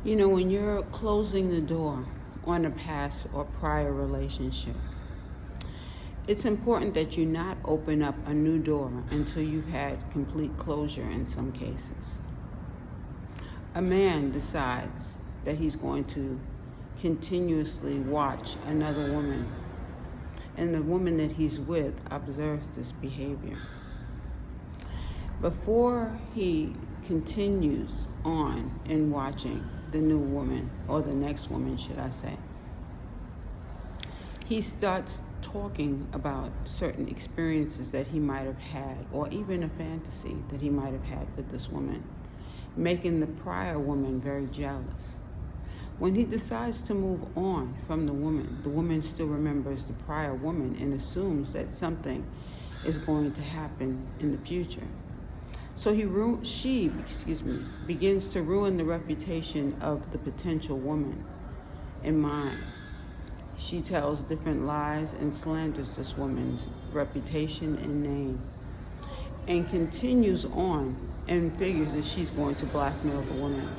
You know, when you're closing the door on a past or prior relationship, it's important that you not open up a new door until you've had complete closure in some cases. A man decides that he's going to continuously watch another woman, and the woman that he's with observes this behavior. Before he continues on in watching the new woman, or the next woman, should I say, he starts talking about certain experiences that he might have had, or even a fantasy that he might have had with this woman, making the prior woman very jealous. When he decides to move on from the woman still remembers the prior woman and assumes that something is going to happen in the future. So she begins to ruin the reputation of the potential woman in mind. She tells different lies and slanders this woman's reputation and name, and continues on and figures that she's going to blackmail the woman.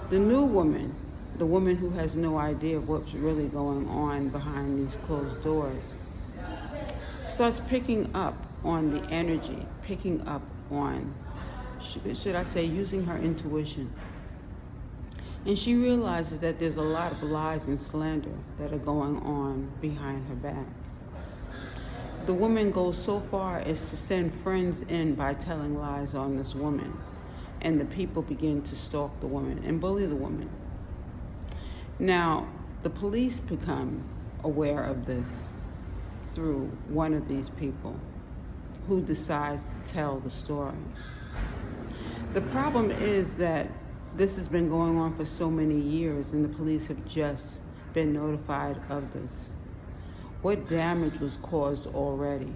The new woman, the woman who has no idea of what's really going on behind these closed doors, starts picking up on the energy, picking up on, should I say, using her intuition. And she realizes that there's a lot of lies and slander that are going on behind her back. The woman goes so far as to send friends in by telling lies on this woman, and the people begin to stalk the woman and bully the woman. Now, the police become aware of this through one of these people who decides to tell the story. The problem is that this has been going on for so many years, and the police have just been notified of this. What damage was caused already?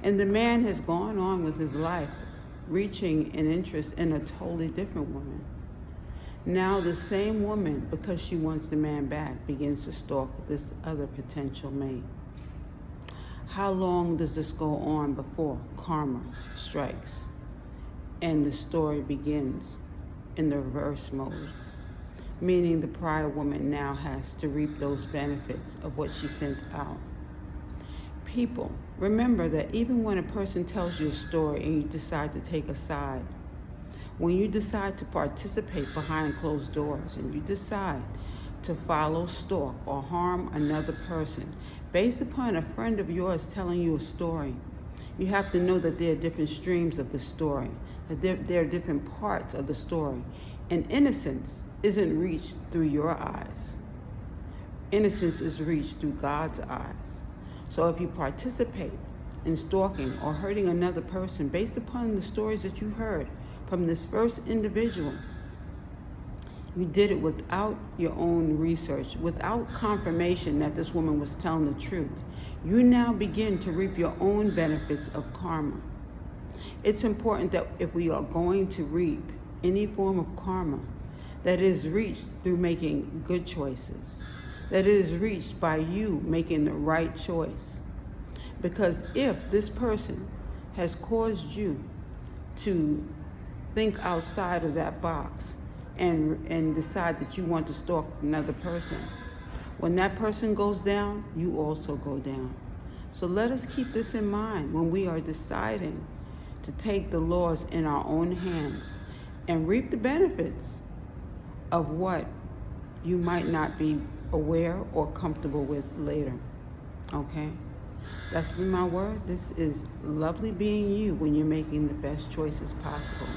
And the man has gone on with his life, reaching an interest in a totally different woman. Now the same woman, because she wants the man back, begins to stalk this other potential mate. How long does this go on before karma strikes and the story begins in the reverse mode? Meaning the prior woman now has to reap those benefits of what she sent out. People, remember that even when a person tells you a story and you decide to take a side, when you decide to participate behind closed doors and you decide to follow, stalk, or harm another person based upon a friend of yours telling you a story, you have to know that there are different streams of the story, that there are different parts of the story. And innocence isn't reached through your eyes. Innocence is reached through God's eyes. So if you participate in stalking or hurting another person based upon the stories that you heard from this first individual, you did it without your own research, without confirmation that this woman was telling the truth. You now begin to reap your own benefits of karma. It's important that if we are going to reap any form of karma, that it is reached through making good choices, that it is reached by you making the right choice. Because if this person has caused you to think outside of that box and decide that you want to stalk another person, when that person goes down, you also go down. So let us keep this in mind when we are deciding to take the laws in our own hands and reap the benefits of what you might not be aware or comfortable with later. Okay? That's been my word. This is lovely being you when you're making the best choices possible.